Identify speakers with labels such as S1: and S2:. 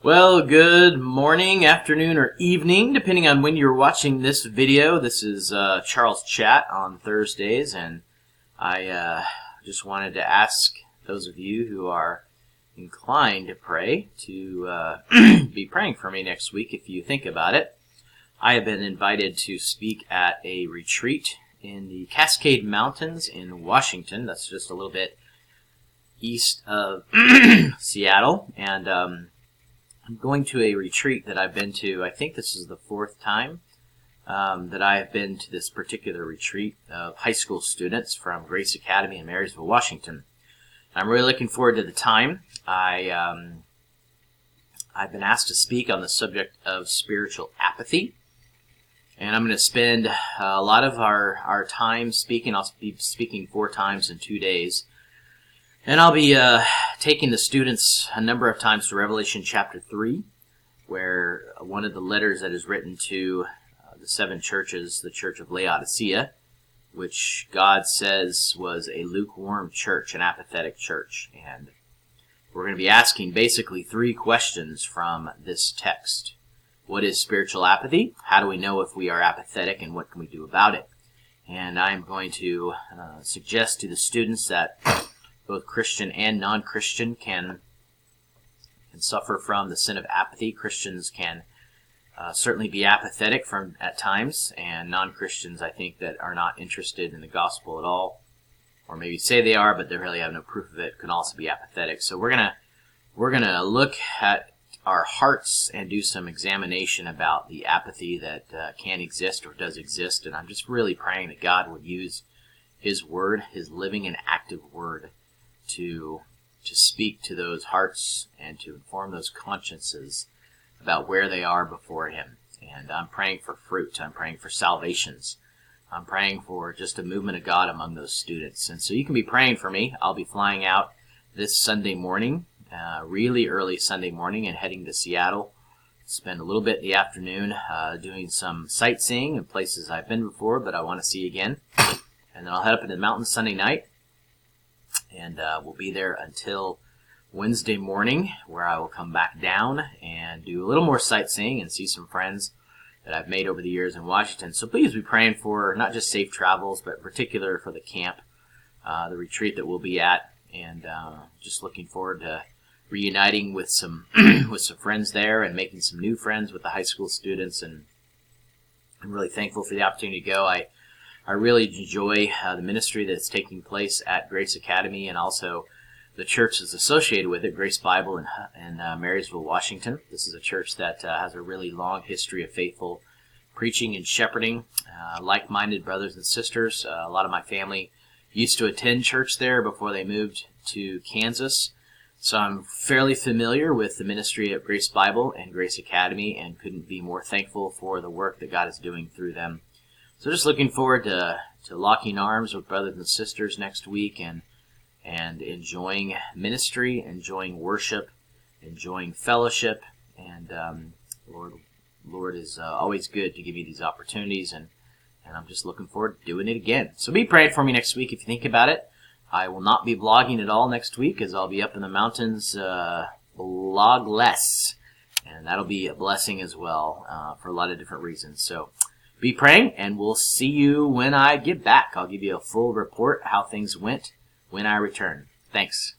S1: Well, good morning, afternoon, or evening, depending on when you're watching this video. This is Charles Chat on Thursdays, and I just wanted to ask those of you who are inclined to pray to be praying for me next week if you think about it. I have been invited to speak at a retreat in the Cascade Mountains in Washington. That's just a little bit east of Seattle, and I'm going to a retreat that I've been to. I think this is the fourth time that I have been to this particular retreat of high school students from Grace Academy in Marysville, Washington. I'm really looking forward to the time. I've been asked to speak on the subject of spiritual apathy, and I'm going to spend a lot of our time speaking. I'll be speaking 4 times in 2 days. And I'll be taking the students a number of times to Revelation chapter 3, where one of the letters that is written to the 7 churches, the church of Laodicea, which God says was a lukewarm church, an apathetic church. And we're going to be asking basically 3 questions from this text. What is spiritual apathy? How do we know if we are apathetic, and what can we do about it? And I'm going to suggest to the students that both Christian and non-Christian can suffer from the sin of apathy. Christians can certainly be apathetic at times, and non-Christians, I think, that are not interested in the gospel at all, or maybe say they are, but they really have no proof of it, can also be apathetic. So we're gonna look at our hearts and do some examination about the apathy that can exist or does exist. And I'm just really praying that God would use His Word, His living and active Word, to speak to those hearts and to inform those consciences about where they are before Him. And I'm praying for fruit. I'm praying for salvations. I'm praying for just a movement of God among those students. And so you can be praying for me. I'll be flying out this Sunday morning, really early Sunday morning, and heading to Seattle. Spend a little bit in the afternoon doing some sightseeing in places I've been before, but I want to see again. And then I'll head up into the mountains Sunday night. And we'll be there until Wednesday morning, where I will come back down and do a little more sightseeing and see some friends that I've made over the years in Washington. So please be praying for not just safe travels, but in particular for the camp, the retreat that we'll be at, and just looking forward to reuniting with some with some friends there and making some new friends with the high school students. And I'm really thankful for the opportunity to go. I really enjoy the ministry that's taking place at Grace Academy, and also the church that's associated with it, Grace Bible in Marysville, Washington. This is a church that has a really long history of faithful preaching and shepherding, like-minded brothers and sisters. A lot of my family used to attend church there before they moved to Kansas, so I'm fairly familiar with the ministry at Grace Bible and Grace Academy, and couldn't be more thankful for the work that God is doing through them. So just looking forward to locking arms with brothers and sisters next week, and enjoying ministry, enjoying worship, enjoying fellowship. And Lord is always good to give me these opportunities, and I'm just looking forward to doing it again. So be praying for me next week if you think about it. I will not be blogging at all next week, as I'll be up in the mountains blog less, and that'll be a blessing as well for a lot of different reasons. So be praying, and we'll see you when I get back. I'll give you a full report how things went when I return. Thanks.